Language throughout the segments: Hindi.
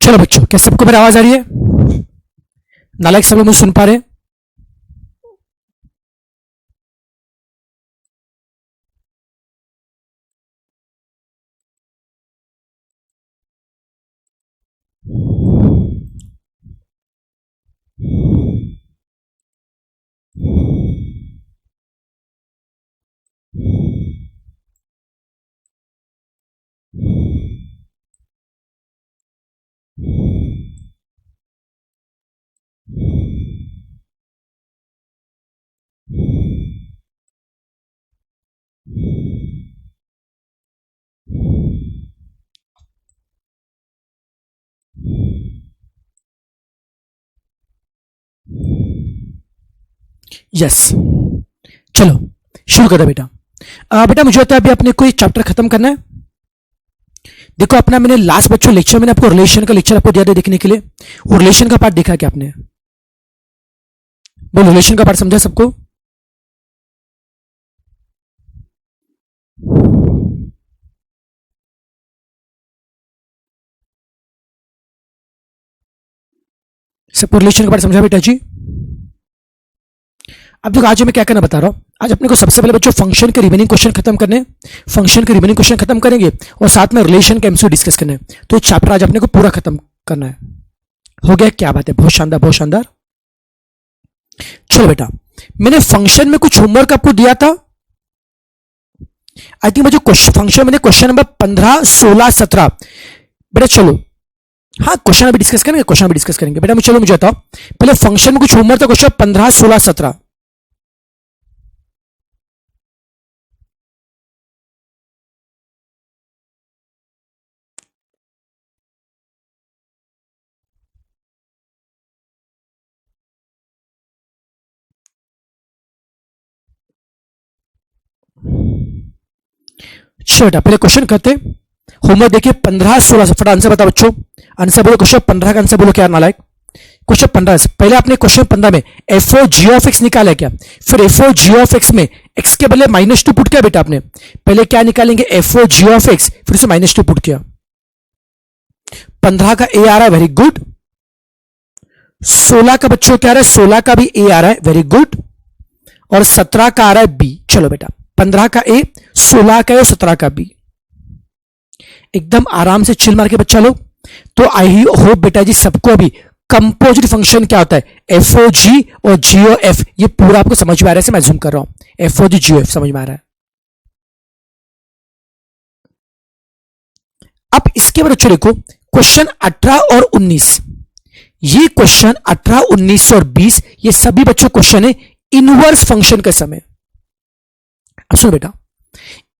चलो बच्चों, क्या सबको मेरी आवाज आ रही है? नालायक सब लोग मुझे सुन पा रहे हैं? यस, चलो शुरू करो बेटा। बेटा मुझे होता है अभी अपने कोई चैप्टर खत्म करना है। देखो अपना मैंने लास्ट बच्चों लेक्चर मैंने आपको रिलेशन का लेक्चर आपको दिया था देखने के लिए। वो रिलेशन का पार्ट देखा क्या आपने? वो रिलेशन का पार्ट समझा सबको? सबको रिलेशन का पार्ट समझा बेटा जी? अब देखो आज मैं क्या करना बता रहा हूं। आज अपने को सबसे पहले बच्चों फंक्शन के रिमेनिंग क्वेश्चन खत्म करने, फंक्शन के रिमेनिंग क्वेश्चन खत्म करेंगे और साथ में रिलेशन के एमसीक्यू डिस्कस करने। तो चैप्टर आज अपने को पूरा खत्म करना है। हो गया? क्या बात है, बहुत शानदार बहुत शानदार। चलो बेटा, मैंने फंक्शन में कुछ होमवर्क आपको दिया था। आई थिंक बच्चों फंक्शन मैंने क्वेश्चन नंबर 15, 16, 17 बेटा चलो हाँ क्वेश्चन अभी डिस्कस करेंगे, क्वेश्चन अभी डिस्कस करेंगे बेटा। चलो मुझे बताओ पहले फंक्शन में कुछ होमवर्क था क्वेश्चन 15, 16, 17। चलो बेटा पहले क्वेश्चन करते, होमवर्क देखिए 15, 16 फटाफट आंसर बताओ बच्चों। आंसर बोलो क्वेश्चन 15 का आंसर बोलो क्या नालायक। क्वेश्चन 15 पहले आपने क्वेश्चन 15 में F O G of X निकाला क्या? फिर F O G of X में एक्स के बदले -2 पुट किया बेटा आपने। पहले क्या निकालेंगे? F O G of X, फिर उसे -2 पुट किया। 15 का ए आ रहा है, वेरी गुड। 16 का बच्चों क्या आ रहा है? 16 का भी ए आ रहा है, वेरी गुड। और 17 का आ रहा है बी। चलो बेटा 15 का ए, 16 का ए और 17 का बी। एकदम आराम से चिल मार के बच्चा लोग। तो आई होप बेटा जी सबको अभी कंपोजिट फंक्शन क्या होता है, एफ ओ जी और जी ओ एफ, ये पूरा आपको समझ में आ रहा है। मैं जूम कर रहा हूं, एफ ओ जी जी ओ एफ समझ में आ रहा है। अब इसके बाद बच्चों देखो क्वेश्चन 18 और 19, ये क्वेश्चन 18, 19 और 20 ये सभी बच्चों क्वेश्चन है इनवर्स फंक्शन के समय। अब सुनो बेटा,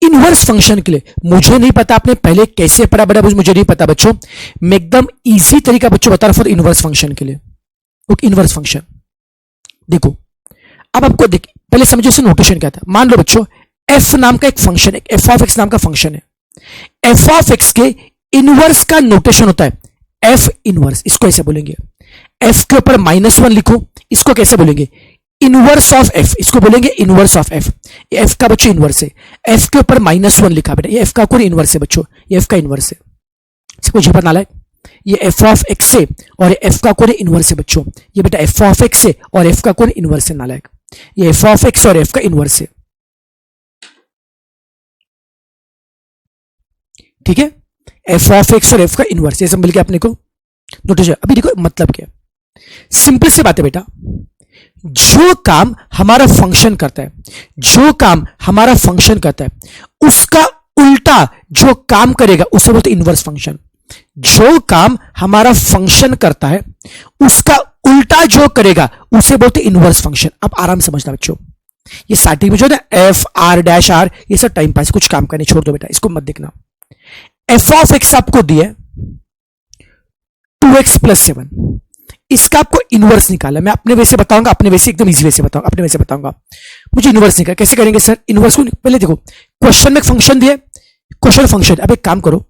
इनवर्स फंक्शन के लिए मुझे नहीं पता आपने पहले कैसे पढ़ा बड़ा, मुझे नहीं पता बच्चों। मैं एकदम इजी तरीका बच्चों बता रहा हूं इनवर्स फंक्शन के लिए। ओके, इनवर्स फंक्शन देखो, अब आपको देखिए पहले समझो इसका नोटेशन क्या था। मान लो बच्चों एफ नाम का एक फंक्शन है, एफ ऑफ एक्स नाम का फंक्शन है। एफ ऑफ एक्स के इनवर्स का नोटेशन होता है एफ इनवर्स। इसको ऐसे बोलेंगे, एफ के ऊपर -1 लिखो, इसको कैसे बोलेंगे? इनवर्स ऑफ एफ, इसको बोलेंगे इनवर्स ऑफ एफ। एफ का बच्चों इनवर्स है, एफ के ऊपर -1 लिखा बेटा, ये एफ का कोई इनवर्स है बच्चों, ये एफ का इनवर्स है। इसको जी पता लायक, ये एफ ऑफ एक्स है और एफ का कोई इनवर्स है बच्चों। ये बेटा एफ ऑफ एक्स है और एफ का कोई इनवर्स है नालायक। ये एफ ऑफ एक्स और एफ का इनवर्स है, ठीक है? एफ ऑफ एक्स और एफ का इनवर्स, ये सब मिलकर अपने को नोटिस। अभी देखो मतलब क्या, सिंपल सी बात है बेटा। जो काम हमारा फंक्शन करता है, जो काम हमारा फंक्शन करता है, उसका उल्टा जो काम करेगा उसे बोलते इनवर्स फंक्शन। जो काम हमारा फंक्शन करता है उसका उल्टा जो करेगा उसे बोलते इनवर्स फंक्शन। अब आराम समझना बच्चों, ये स्टार्टिंग में जो है एफ आर डैश आर ये सब टाइम पास, कुछ काम करने छोड़ दो बेटा, इसको मत देखना। एफ ऑफ एक्स आपको दिया 2x + 7, इसका आपको इनवर्स निकाला। मैं अपने वे से बताऊंगा, अपने वे से एकदम इजी वे से बताऊंगा, अपने वे से बताऊंगा। मुझे इनवर्स निकाला, कैसे करेंगे सर इनवर्स को? पहले देखो क्वेश्चन में एक फंक्शन दिया, क्वेश्चन फंक्शन। अब एक काम करो,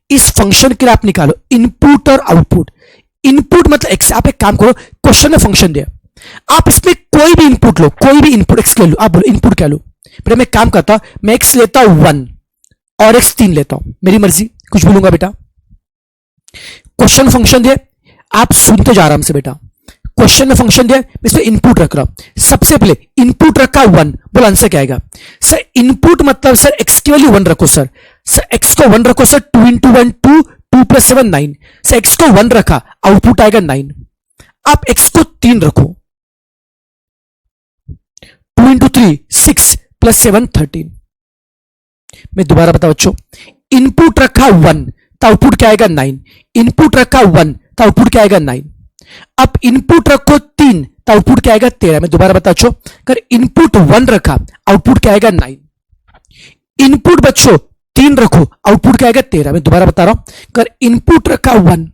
इस फंक्शन के लिए आप निकालो इनपुट और आउटपुट। इनपुट मतलब एक्स। आप एक काम करो, क्वेश्चन में फंक्शन दिया, आप इसमें कोई भी इनपुट लो, कोई भी इनपुट एक्स ले लो। आप बोलो इनपुट क्या लो? फिर मैं काम करता हूं, मैं एक्स लेता हूं 1 और एक्स 3 लेता हूं, मेरी मर्जी, कुछ बोलूंगा बेटा। क्वेश्चन फंक्शन दिया, आप सुनते जा आराम से बेटा। क्वेश्चन में फंक्शन दिया, इसमें इनपुट रख रहा हूं। सबसे पहले इनपुट रखा 1, बोल आंसर क्या आएगा सर? इनपुट मतलब सर एक्स की वैल्यू 1 रखो सर। सर एक्स को 1 रखो sir, 2 into 1 2, 2 plus 7 9। Sir x को 1 रखा, आउटपुट आएगा 9। आप एक्स को 3 रखो, 2 इंटू 3 6 प्लस 7 13। मैं दोबारा बता बच्चों, इनपुट रखा 1 तो आउटपुट क्या आएगा 9। इनपुट रखा 1 तो आउटपुट क्या आएगा 9। अब इनपुट रखो 3 तो आउटपुट क्या आएगा 13। मैं दोबारा बता बच्चों, अगर इनपुट 1 रखा आउटपुट क्या आएगा 9। इनपुट बच्चों 3 रखो, आउटपुट क्या आएगा 13। मैं दोबारा बता रहा हूं, अगर इनपुट रखा 1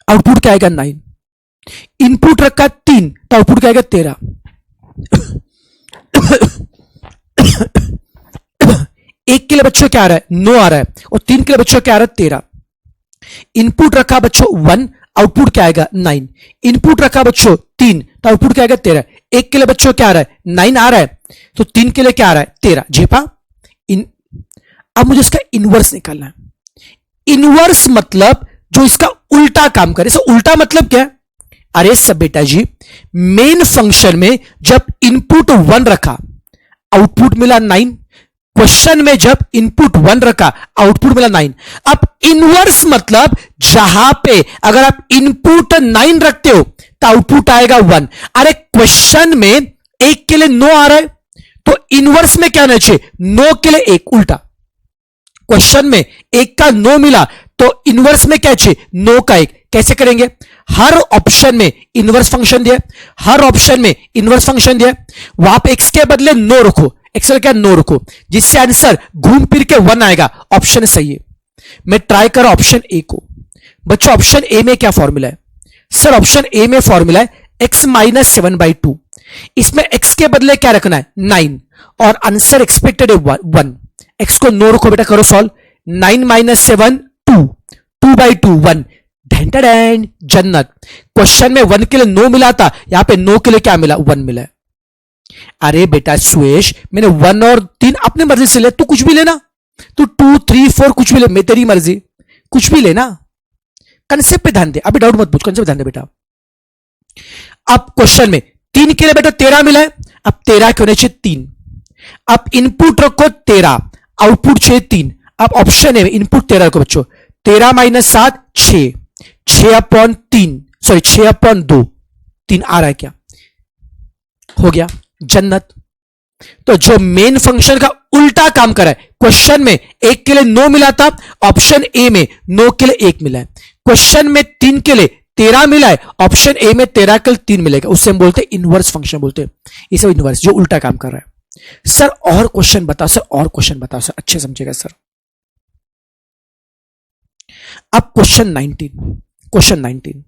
आउटपुट क्या आएगा 9। इनपुट रखा 3 तो आउटपुट क्या आएगा 13। एक के लिए बच्चों क्या आ रहा है 9 आ रहा है, और 3 के लिए बच्चों क्या आ रहा है 13। इनपुट रखा बच्चों 1, आउटपुट क्या आएगा 9। इनपुट रखा बच्चों 3 तो आउटपुट क्या आएगा 13। एक के लिए बच्चों क्या आ रहा है 9 आ रहा है, तो 3 के लिए क्या आ रहा है 13। जेपा अब मुझे इसका इनवर्स निकालना है। इनवर्स मतलब जो इसका उल्टा काम करे। सो उल्टा मतलब क्या है? अरे सब बेटा जी, मेन फंक्शन में जब इनपुट 1 रखा आउटपुट मिला 9, क्वेश्चन में जब इनपुट 1 रखा आउटपुट मिला 9। अब इनवर्स मतलब जहां पे अगर आप इनपुट 9 रखते हो तो आउटपुट आएगा 1। अरे क्वेश्चन में एक के लिए 9 आ रहा है, तो इनवर्स में क्या होना चाहिए 9 के लिए 1, उल्टा। क्वेश्चन में 1 का 9 मिला तो इनवर्स में क्या चाहिए 9 का 1। कैसे करेंगे? हर ऑप्शन में इनवर्स फंक्शन दिया, हर ऑप्शन में इनवर्स फंक्शन दिया, वहां पे x के बदले 9 रखो, x क्या 9 रखो, जिससे आंसर घूम फिर के 1 आएगा। ऑप्शन सही है। मैं ट्राई कर ऑप्शन ए को। बच्चों ऑप्शन ए में क्या फॉर्मूला है सर? ऑप्शन ए में फॉर्मूला है x माइनस 7/2। इसमें x के बदले क्या रखना है 9, और आंसर एक्सपेक्टेड है 1। x को 9 रखो बेटा, करो सॉल्व। 9 माइनस 7 2, 2/2 1, ढेंटन जन्नत। क्वेश्चन में 1 के लिए 9 मिला था, यहां पे 9 के लिए क्या मिला 1 मिला है। अरे बेटा सुएश, मैंने 1 और 3 अपने मर्जी से ले, तू कुछ भी लेना, तू 2 3 4 कुछ भी ले, मैं तेरी मर्जी, कुछ भी लेना। कंसेप्ट पे ध्यान दे, अभी डाउट मत पूछ, कंसेप्ट पे ध्यान दे बेटा। अब क्वेश्चन में 3 के लिए बेटा 13 मिला है, अब 13 के होने चाहिए 3। अब इनपुट रखो 13, आउटपुट चाहिए 3। अब ऑप्शन है इनपुट 13 रखो बच्चों, 13 माइनस 7 6, 6/3 सॉरी 6/2, 3 आ रहा है क्या? हो गया जन्नत। तो जो मेन फंक्शन का उल्टा काम कर रहा है, क्वेश्चन में 1 के लिए 9 मिला था, ऑप्शन ए में 9 के लिए 1 मिला है। क्वेश्चन में 3 के लिए 13 मिला है, ऑप्शन ए में 13 के लिए 3 मिलेगा। उससे हम बोलते हैं इनवर्स फंक्शन बोलते हैं। ये सब इनवर्स जो उल्टा काम कर रहा है। सर और क्वेश्चन बताओ सर, और क्वेश्चन बताओ सर, अच्छे समझेगा सर। अब क्वेश्चन 19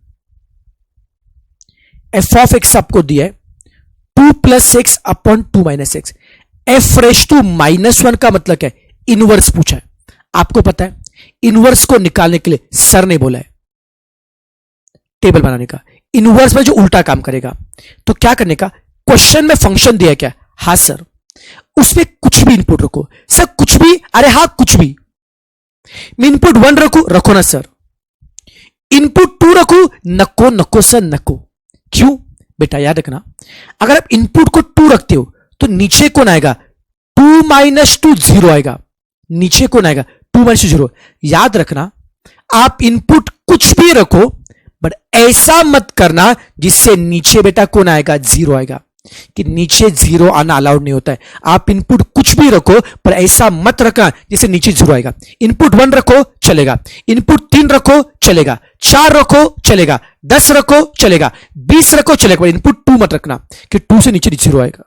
एफ ऑफ एक्स आपको दिया है 2 plus X upon 2 minus X. F रेश टू -1 का मतलब क्या है? इनवर्स पूछा है। आपको पता है इनवर्स को निकालने के लिए सर ने बोला है टेबल बनाने का। इनवर्स में जो उल्टा काम करेगा, तो क्या करने का? क्वेश्चन में फंक्शन दिया क्या? हाँ सर। उसमें कुछ भी इनपुट रखो सर, कुछ भी। अरे हाँ कुछ भी। मैं इनपुट 1 रखो ना सर। इनपुट 2 रखो, नको सर नको। क्यों बेटा? याद रखना, अगर आप इनपुट को 2 रखते हो तो नीचे कौन आएगा? 2 माइनस 2 0 आएगा। नीचे कौन आएगा? 2 माइनस 0। याद रखना, आप इनपुट कुछ भी रखो, बट ऐसा मत करना जिससे नीचे बेटा कौन आएगा? 0 आएगा। कि नीचे 0 आना अलाउड नहीं होता है। आप इनपुट कुछ भी रखो, पर ऐसा मत रखना जिससे नीचे 0 आएगा। इनपुट 1 रखो चलेगा, इनपुट 3 रखो चलेगा, 4 रखो चलेगा, 10 रखो चलेगा, 20 रखो चलेगा, पर इनपुट 2 मत रखना कि 2 से नीचे 0 आएगा।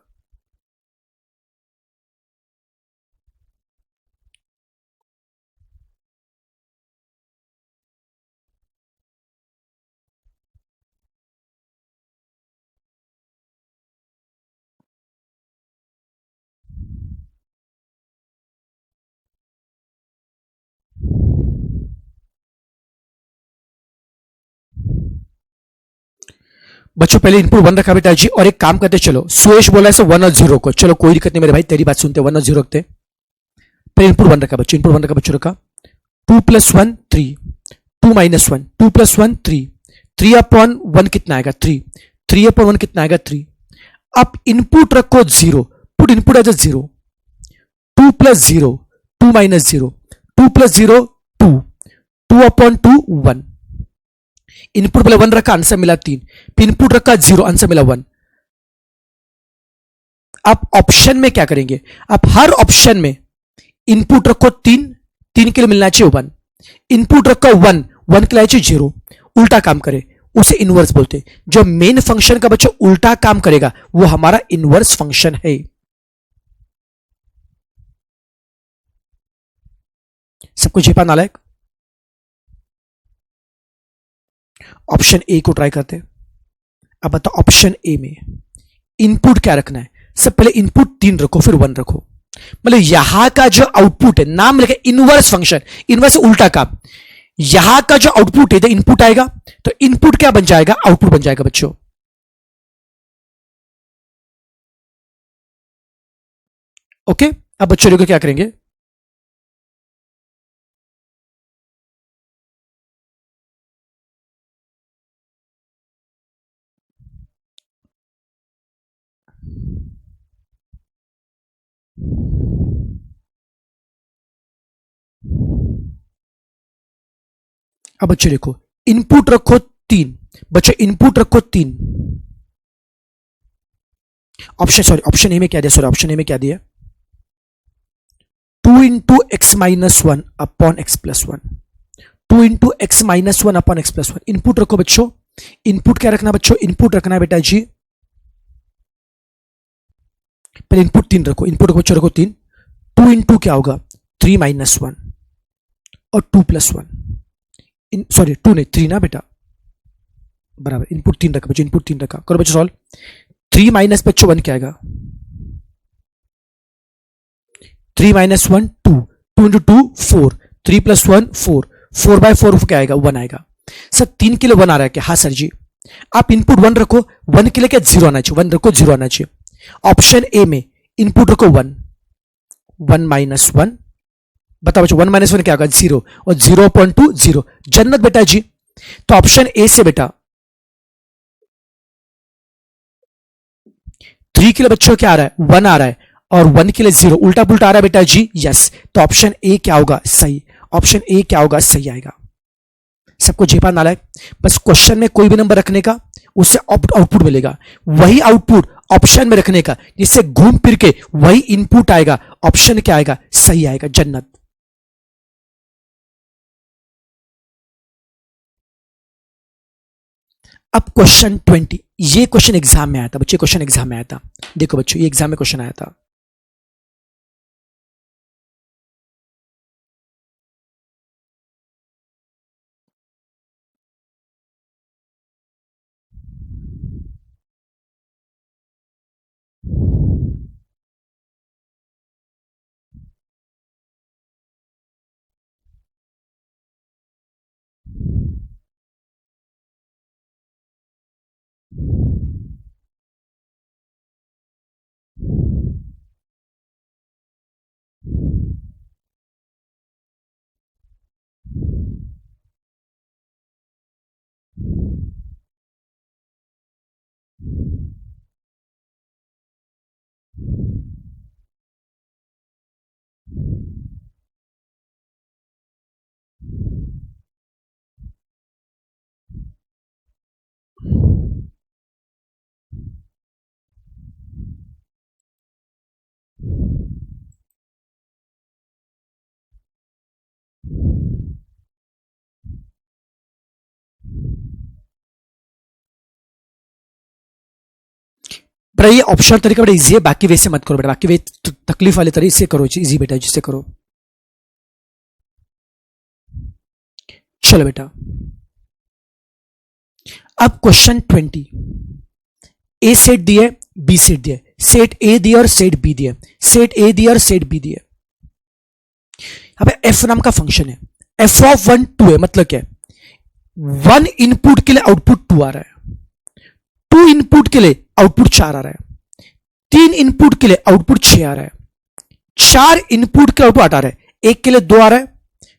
बच्चों पहले इनपुट 1 रखा बेटा जी, और एक काम करते चलो, सुरेश बोला है 1 और 0 को, चलो कोई दिक्कत नहीं मेरे भाई, तेरी बात सुनते 1 और 0 रखते। पहले इनपुट 1 रखा बच्चों, इनपुट 1 रखा बच्चों, रखा 2 + 1 3, 2 - 1, 2 + 1 3, 3/1 कितना आएगा 3, 3/1 कितना आएगा 3। अब इनपुट रखो 0, पुट इनपुट एज 0, 2 + 0 2 - 0, 2 + 0 2, 2/2 1। इनपुट पहले 1 रखा, आंसर मिला 3, फिर इनपुट रखा 0, आंसर मिला 1। अब ऑप्शन में क्या करेंगे, आप हर ऑप्शन में इनपुट रखो 3, 3 के लिए मिलना चाहिए 1, इनपुट रखो 1, 1 के लिए चाहिए 0, उल्टा काम करे उसे इनवर्स बोलते हैं। जो मेन फंक्शन का बच्चा उल्टा काम करेगा वो हमारा इनवर्स फंक्शन है। सबको झेपा नालायक। ऑप्शन ए को ट्राई करते हैं। अब बताओ ऑप्शन ए में इनपुट क्या रखना है, सब पहले इनपुट 3 रखो फिर 1 रखो, मतलब यहां का जो आउटपुट है, नाम लिखे इनवर्स फंक्शन, इनवर्स उल्टा काम, यहां का जो आउटपुट है तो इनपुट आएगा, तो इनपुट क्या बन जाएगा, आउटपुट बन जाएगा बच्चों। ओके, अब बच्चों लोग क्या करेंगे, अब बच्चों देखो इनपुट रखो 3, बच्चों इनपुट रखो 3, ऑप्शन ए में क्या दिया, सॉरी ऑप्शन ए में क्या दिया, 2 × x - 1 upon x + 1, 2 × x - 1 upon x + 1। Input रखो बच्चों, इनपुट क्या रखना बच्चों, इनपुट रखना है बेटा जी, पहले इनपुट 3 रखो, इनपुट रखो बच्चों रखो 3, 2 × क्या होगा 3 - 1 और 2 + 1, सॉरी 2 नहीं 3 ना बेटा, बराबर, इनपुट 3 रखा बच्चों, इनपुट 3 रखा, करो बच्चों सॉल्व, 3 माइनस बच्चों 1 क्या आएगा, 3 - 1 2, 2 × 2 4, 3 + 1 4, 4/4 क्या आएगा 1 आएगा। सर 3 के लिए 1 आ रहा है क्या, हाँ सर जी। आप इनपुट 1 रखो, 1 के लिए क्या 0 आना चाहिए, 1 रखो 0 आना चाहिए। ऑप्शन ए में इनपुट रखो 1, 1 - 1, बताओ बच्चों 1 - 1 क्या होगा 0, और 0/2 0, जन्नत बेटा जी। तो ऑप्शन ए से बेटा 3 के लिए बच्चों क्या आ रहा है 1 आ रहा है, और 1 के लिए 0, उल्टा पुल्टा आ रहा है बेटा जी, यस। तो ऑप्शन ए क्या होगा सही, ऑप्शन ए क्या होगा सही आएगा। सबको झेपा नालायक, बस क्वेश्चन में कोई भी नंबर रखने का उससे आउटपुट मिलेगा, वही आउटपुट ऑप्शन में रखने का, जिससे घूम फिर के वही इनपुट आएगा, ऑप्शन क्या आएगा सही आएगा, जन्नत। अब क्वेश्चन 20, ये क्वेश्चन एग्जाम में आया था बच्चे, क्वेश्चन एग्जाम में आया था, देखो बच्चों ये एग्जाम में क्वेश्चन आया था। पर ये ऑप्शन तरीका बड़ा इजी है, बाकी वे से मत करो बेटा, बाकी वे तकलीफ वाले तरीके से करो, इजी बेटा जिससे करो। चलो बेटा अब क्वेश्चन 20, ए सेट दिए बी सेट दिए, सेट ए दिए और सेट बी दिए, सेट ए दिए और सेट बी दिए। यहां पे एफ नाम का फंक्शन है, f(1) 2 है, मतलब क्या है 1 इनपुट के लिए आउटपुट 2 आ रहा है, 2 इनपुट के लिए आउटपुट 4 आ रहा है, 3 इनपुट के लिए आउटपुट 6 आ रहा है, 4 इनपुट के आउटपुट 8 आ रहा है, 1 के लिए 2 आ रहा है,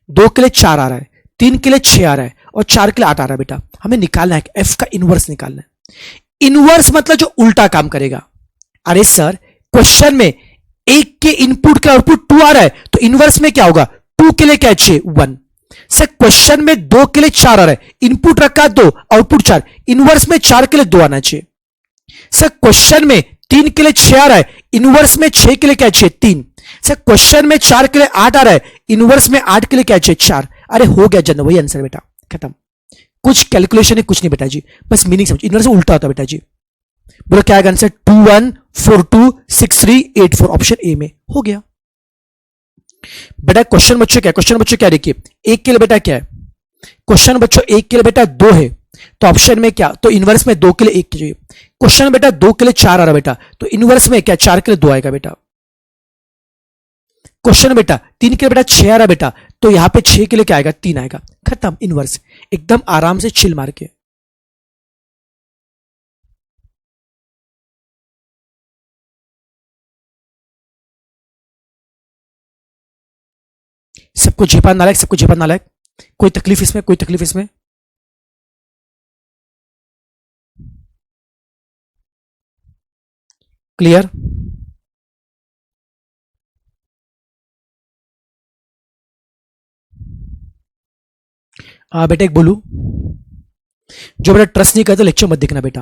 2 के लिए 4 आ रहा है, 3 के लिए 6 आ रहा है और 4 के लिए 8 आ रहा है बेटा, हमें निकालना है एफ का इनवर्स निकालना है। इनवर्स मतलब जो उल्टा काम करेगा। अरे सर क्वेश्चन में एक के इनपुट का आउटपुट 2 आ रहा है तो इनवर्स में क्या होगा, 2 के लिए क्या है 1। सर क्वेश्चन में 2 के लिए 4 आ रहा है, इनपुट रखा 2 आउटपुट 4, इनवर्स में 4 के लिए 2 आना चाहिए। सर क्वेश्चन में 3 के लिए 6 आ रहा है, इनवर्स में 6 के लिए क्या चाहिए 3। सर क्वेश्चन में 4 के लिए 8 आ रहा है, इनवर्स में 8 के लिए क्या चाहिए 4। अरे हो गया जन, वही आंसर बेटा, खत्म। कुछ कैलकुलेशन है कुछ नहीं बेटा जी, बस मीनिंग समझ। इनवर्स उल्टा होता बेटा जी। बोलो क्या आएगा आंसर, 2 1 4 2 6 3 8 4, ऑप्शन ए में हो गया बेटा। क्वेश्चन बच्चों क्या है, क्वेश्चन बच्चों क्या देखिए, एक के लिए बेटा क्या है, क्वेश्चन बच्चों एक के लिए बेटा 2 है तो ऑप्शन में क्या, तो इनवर्स में 2 के लिए 1 चाहिए। क्वेश्चन में बेटा 2 के लिए 4 आ रहा बेटा तो इनवर्स में क्या 4 के लिए 2 आएगा बेटा। क्वेश्चन बेटा 3 के लिए बेटा 6 आ रहा बेटा तो यहां पे 6 के लिए क्या आएगा 3 आएगा, खत्म इनवर्स। एकदम आराम से चिल मार के। सबको झेपा नालायक, सबको झेपा नालायक, कोई तकलीफ इसमें, कोई तकलीफ इसमें। क्लियर। बेटा एक बोलू, जो बेटा ट्रस्ट नहीं करता लेक्चर मत देखना बेटा।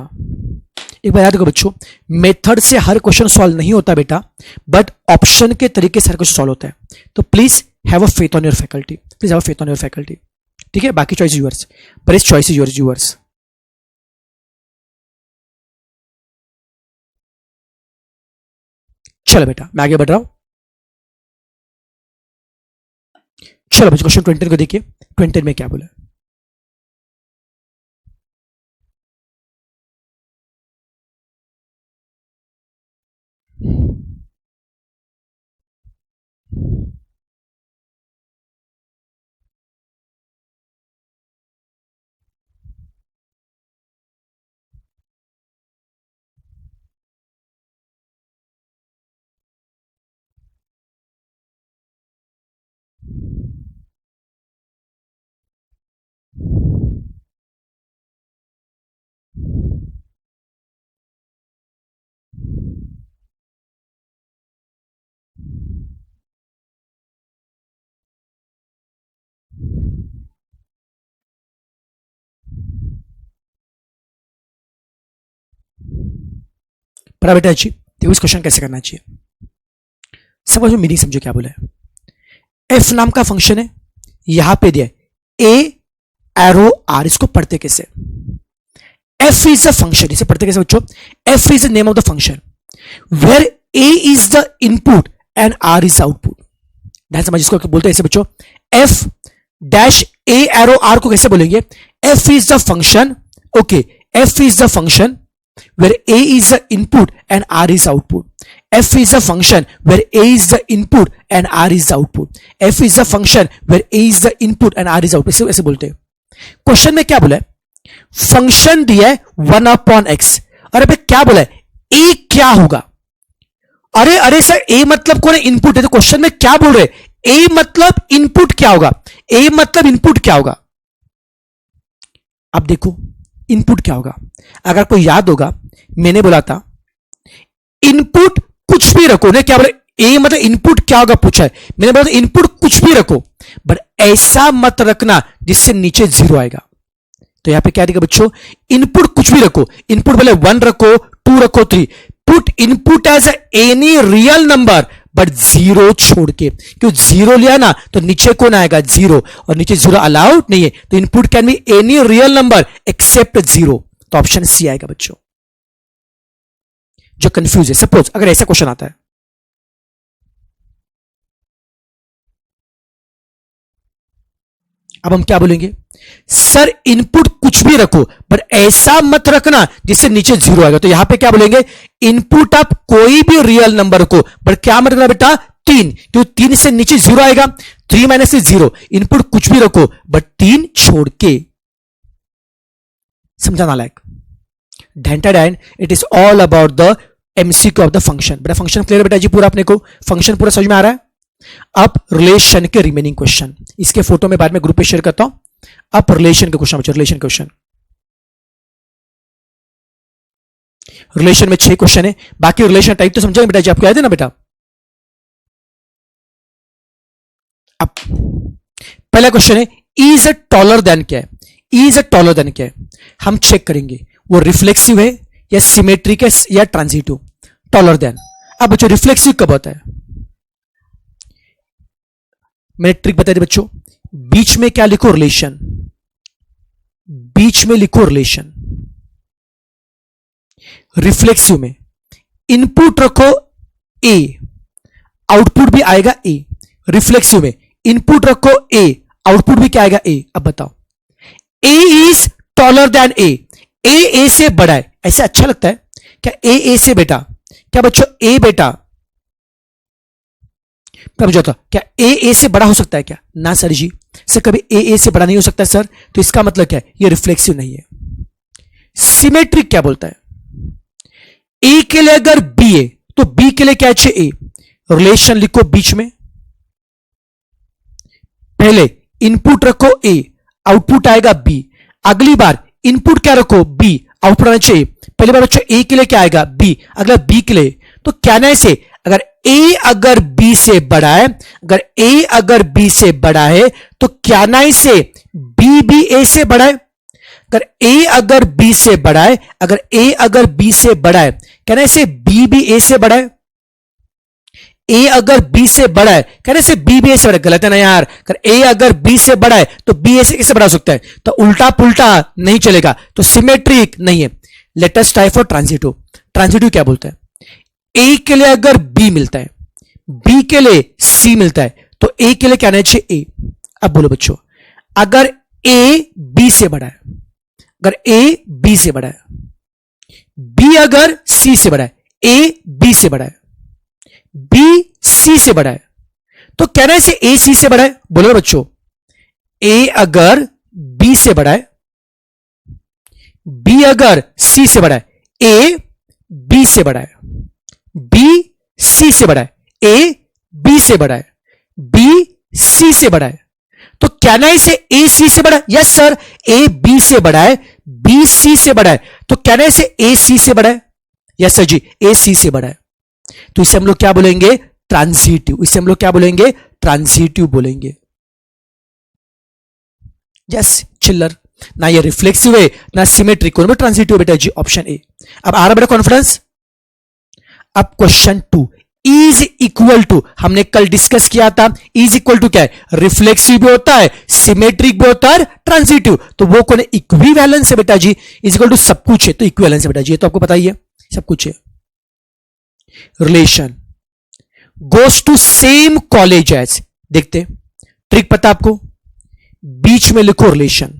एक बार याद रखो बच्चों, मेथड से हर क्वेश्चन सॉल्व नहीं होता बेटा, बट ऑप्शन के तरीके से हर क्वेश्चन सॉल्व होता है। तो please have a faith on your faculty, please have a faith on your faculty, ठीक है। बाकी चॉइस यूअर्स, पर इस चॉइस यूअर्स यूअर्स। चलो बेटा मैं आगे बढ़ रहा हूं। चलो बच्चों क्वेश्चन 20 को देखिए, 20 में क्या बोला। बड़ा बेटा जी देखो इस क्वेश्चन कैसे करना चाहिए, सब मीनिंग समझो क्या बोला है। एफ नाम का फंक्शन है, यहां पे दिया ए एरो आर, इसको पढ़ते कैसे, एफ इज द फंक्शन, इसे पढ़ते कैसे बच्चों, F is the name of the function where A is the input and R is output. ध्यान समझ, इसको बोलते हैं ऐसे बच्चों, F dash A arrow R को कैसे बोलेंगे, F is the function, okay, F is the function where a is the input and r is output. F is the function where a is the input and r is the output. F is the function where a is the input and r is output. ऐसे बोलते हैं। क्वेश्चन में क्या बोला है, फंक्शन दिया है 1/x। अरे भाई क्या बोला है, a क्या होगा, अरे अरे सर a मतलब कौन है, इनपुट है। तो क्वेश्चन में क्या बोल रहे हैं, a मतलब इनपुट क्या होगा, a मतलब इनपुट क्या होगा। अब देखो इनपुट क्या होगा, अगर कोई याद होगा मैंने बोला था इनपुट कुछ भी रखो ना, क्या बोले ए मतलब इनपुट क्या होगा पूछा है, मैंने बोला था इनपुट कुछ भी रखो बट ऐसा मत रखना जिससे नीचे 0 आएगा। तो यहां पे क्या दिखेगा बच्चों, इनपुट कुछ भी रखो, इनपुट बोले 1 रखो 2 रखो 3, put input as any real number but 0 छोड़ के, क्यों 0 लिया ना तो नीचे कौन आएगा 0, और नीचे 0 अलाउड नहीं है। तो input can be any real number except 0, तो ऑप्शन सी आएगा बच्चों। जो कंफ्यूज है, सपोज अगर ऐसा क्वेश्चन आता है, अब हम क्या बोलेंगे, सर इनपुट कुछ भी रखो पर ऐसा मत रखना जिससे नीचे 0 आएगा। तो यहां पे क्या बोलेंगे, इनपुट आप कोई भी रियल नंबर को, पर क्या मत रखना बेटा 3, क्यों 3 से नीचे 0 आएगा, 3 माइनस 0, इनपुट कुछ भी रखो बट 3 छोड़ के। समझाना लायक ढेंटा डैन, it is all about the MCQ of the function. बेटा फंक्शन क्लियर बेटा जी, पूरा अपने को फंक्शन पूरा समझ में आ रहा है। अब रिलेशन के रिमेनिंग क्वेश्चन, इसके फोटो में बाद में ग्रुप पे शेयर करता हूं, अब रिलेशन का क्वेश्चन बच्चों, रिलेशन क्वेश्चन। रिलेशन में 6 क्वेश्चन है, बाकी रिलेशन टाइप तो समझाएंगे बेटा जी, आपको याद है ना बेटा। अब पहला क्वेश्चन है इज अ टॉलर देन क्या है, इज अ टॉलर देन क्या है, हम चेक करेंगे वो रिफ्लेक्सिव है या सिमेट्रिक है या ट्रांजिटिव। टॉलर देन, अब बच्चों रिफ्लेक्सिव कब होता है, मैंने ट्रिक बता दी बच्चों, बीच में क्या लिखो रिलेशन, बीच में लिखो रिलेशन। रिफ्लेक्सिव में इनपुट रखो ए, आउटपुट भी आएगा ए। रिफ्लेक्सिव में इनपुट रखो ए, आउटपुट भी क्या आएगा ए। अब बताओ ए इज टॉलर देन ए से बड़ा है, ऐसे अच्छा लगता है क्या, ए से बेटा, क्या बच्चों ए बेटा, क्या ए से बड़ा हो सकता है क्या, ना सर जी, सर कभी ए से बड़ा नहीं हो सकता सर, तो इसका मतलब क्या है, ये रिफ्लेक्सिव नहीं है। सिमेट्रिक क्या बोलता है, ए के लिए अगर बी है तो बी के लिए क्या चाहिए ए, रिलेशन लिखो बीच में, पहले इनपुट रखो ए, आउटपुट आएगा बी, अगली बार इनपुट क्या रखो बी, आउटपुट आना चाहिए, पहली बार बच्चों ए के लिए क्या आएगा बी, अगला बी के लिए, तो क्या ना से अगर बी से बड़ा है, अगर ए अगर बी से बड़ा है तो क्या ना से बी भी ए से बड़ा है, अगर ए अगर बी से बड़ा है, अगर ए अगर बी से बड़ा है, कहने से बी भी ए से बड़ा है, ए अगर बी से बड़ा है कहने से बी भी ए से बड़ा है, गलत है ना यार, अगर ए अगर बी से बड़ा है तो बी ए से कैसे बड़ा हो सकता है, तो उल्टा पुल्टा नहीं चलेगा, तो सिमेट्रिक नहीं है। Let us try for transitive. Transitive क्या बोलता है, ए के लिए अगर बी मिलता है, बी के लिए सी मिलता है, तो ए के लिए क्या आना चाहिए ए। अब बोलो बच्चों, अगर ए बी से बड़ा है, अगर ए बी से बड़ा है, बी अगर सी से बड़ा है, ए बी से बड़ा है, बी सी से बड़ा है, तो कहना है से ए सी से बड़ा है। बोलो बच्चों, ए अगर बी से बड़ा है, बी अगर सी से बड़ा है, ए बी से बड़ा है, बी सी से बड़ा है, ए बी से बड़ा है, बी सी से बड़ा है, तो कहना है से ए सी से बड़ा है। यस सर, ए बी से बड़ा है, बी सी से बड़ा है, तो कहना है से ए सी से बड़ा है। यस सर जी, ए सी से बड़ा है, तो इसे हम लोग क्या बोलेंगे, ट्रांजिटिव। इसे हम लोग क्या बोलेंगे, ट्रांजिटिव बोलेंगे। यस चिल्लर, ना ये रिफ्लेक्सिव है ना सिमेट्रिक, कौन ट्रांजिटिव बेटा जी, ऑप्शन ए। अब आ रहा बेटा कॉन्फिडेंस। अब क्वेश्चन 2, इज इक्वल टू, हमने कल डिस्कस किया था, इज इक्वल टू क्या है, रिफ्लेक्सिव भी होता है, सिमेट्रिक भी होता है, ट्रांजिटिव, तो वो कौन है, इक्विवेलेंस है बेटा जी। इज इक्वल टू सब कुछ है, तो इक्विवेलेंस है बेटा जी, ये तो आपको पता ही है, सब कुछ है। Relation goes to same college as, देखते ट्रिक पता आपको, बीच में लिखो रिलेशन।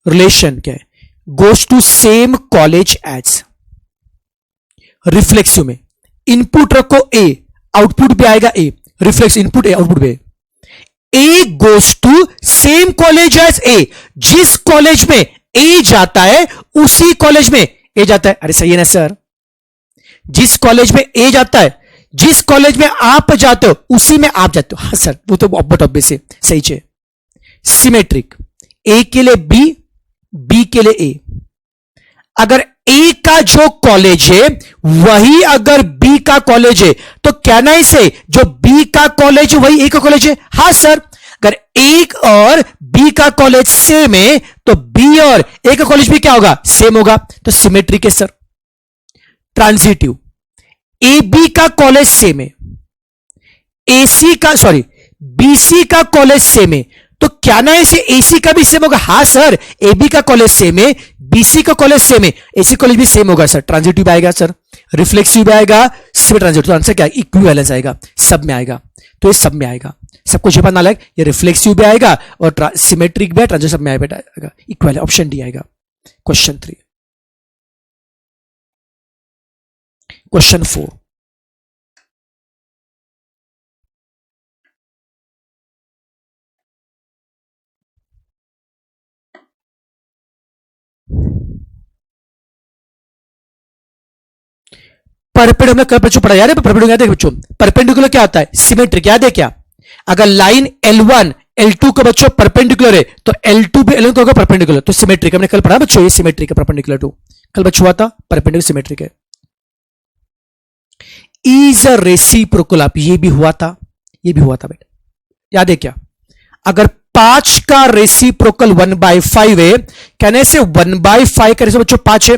रिलेशन क्या है, goes to same college as. Reflexive में इनपुट रखो ए, आउटपुट भी आएगा A, reflex input A output भी A goes to same college as A, जिस कॉलेज में ए जाता है उसी कॉलेज में ए जाता है। अरे सही है ना सर, जिस कॉलेज में ए जाता है, जिस कॉलेज में आप जाते हो उसी में आप जाते हो। हाँ सर, वो तो ऑब्वियस है, सही है। सिमेट्रिक, ए के लिए बी, बी के लिए ए, अगर ए का जो कॉलेज है वही अगर बी का कॉलेज है, तो कहना इसे जो बी का कॉलेज है वही ए का कॉलेज है। हाँ सर, अगर ए और बी का कॉलेज सेम है तो बी और ए का कॉलेज भी क्या होगा, सेम होगा, तो सिमेट्रिक है सर। ट्रांजिटिव, ए बी का कॉलेज सेम है, एसी का सॉरी बीसी का कॉलेज सेम है, तो क्या ना ऐसे एसी का भी सेम होगा। हाँ सर, ए बी का कॉलेज सेम है, बीसी का कॉलेज सेम है, एसी कॉलेज भी सेम होगा सर। ट्रांजिटिव आएगा सर, रिफ्लेक्सिव भी आएगा, सिमेट्रिक, ट्रांजिटिव, तो आंसर क्या, इक्विवेलेंस आएगा, सब में आएगा, तो ये सब में आएगा, सबको छिपा ना लगे, ये रिफ्लेक्सिव भी आएगा और सिमेट्रिक भी, ट्रांजिटिव सब में आएगा, इक्वल, ऑप्शन डी आएगा। क्वेश्चन 3, क्वेश्चन 4, परपेंडिकुलर हमने कल बच्चों पढ़ा यार, परपेंडिकुलर याद है बच्चों, परपेंडिकुलर क्या होता है, सिमेट्रिक याद है क्या, अगर लाइन L1 L2 का बच्चों परपेंडिकुलर है तो L2 भी L1 को होगा परपेंडिकुलर, तो सिमेट्रिक। हमने कल पढ़ा बच्चों ये सिमेट्रिक है, परपेंडिकुलर टू कल बच्चों हुआ था, परपेंडिकुलर सिमेट्रिक है। इज अ रेसिप्रोकल, आप ये भी हुआ था, ये भी हुआ था बेटा, याद है क्या? अगर 5 का रेसिप्रोकल 1/5 है, कहने से 1/5 का रेसिप्रोकल बच्चों 5 है,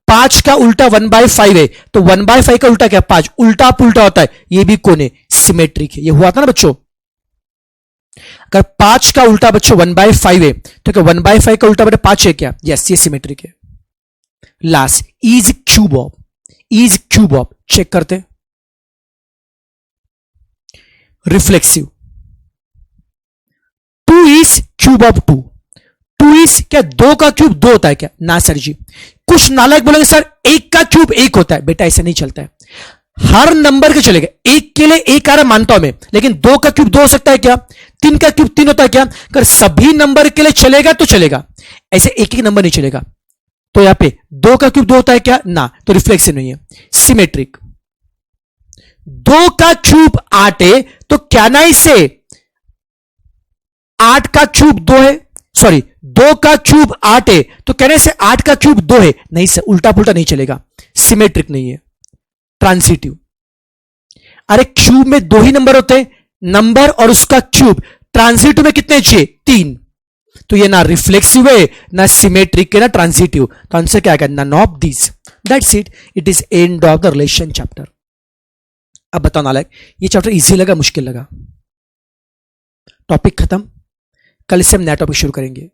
5 का उल्टा 1/5 है, तो 1/5 का उल्टा क्या? 5, उल्टा पुल्टा होता है, ये भी कौन है? सिमेट्रिक है। ये हुआ था ना बच्चों, अगर 5 का उल्टा बच्चों 1/5 है तो क्या 1/5 का उल्टा बेटा 5 है क्या? यस, ये सिमेट्रिक है। Last, is cube of, is cube of check करते, reflexive. 2 is cube of 2, 2 is क्या 2 का क्यूब 2 होता है क्या? ना सर जी। कुछ नालायक बोलेंगे सर 1 का क्यूब 1 होता है, बेटा ऐसा नहीं चलता है, हर नंबर के चलेगा। 1 के लिए 1 आ रहा मानता हूं मैं, लेकिन 2 का क्यूब 2 हो सकता है क्या? 3 का क्यूब 3 होता है क्या? अगर सभी नंबर के लिए चलेगा तो चलेगा, ऐसे एक एक नंबर नहीं चलेगा। तो यहां पे 2 का क्यूब 2 होता है क्या? ना, तो रिफ्लेक्सिव नहीं है, सिमेट्रिक। 2 का क्यूब 8 है तो क्या ना इसे 8 का क्यूब 2 है, सॉरी 2 का क्यूब 8 है तो कहने से 8 का क्यूब 2 है, नहीं सर, उल्टा पुल्टा नहीं चलेगा, सिमेट्रिक नहीं है, ट्रांसिटिव। अरे क्यूब में 2 ही नंबर होते हैं, नंबर और उसका क्यूब, ट्रांसिटिव में कितने चाहिए? 3, तो ये ना रिफ्लेक्सिव है, ना सिमेट्रिक है, ना ट्रांसिटिव, तो आंसर क्या आएगा? None of this. That's it, it is end of the relation chapter. अब बताओ नालायक, ये चैप्टर इजी लगा मुश्किल लगा? टॉपिक खत्म, कल से हम नया टॉपिक शुरू करेंगे।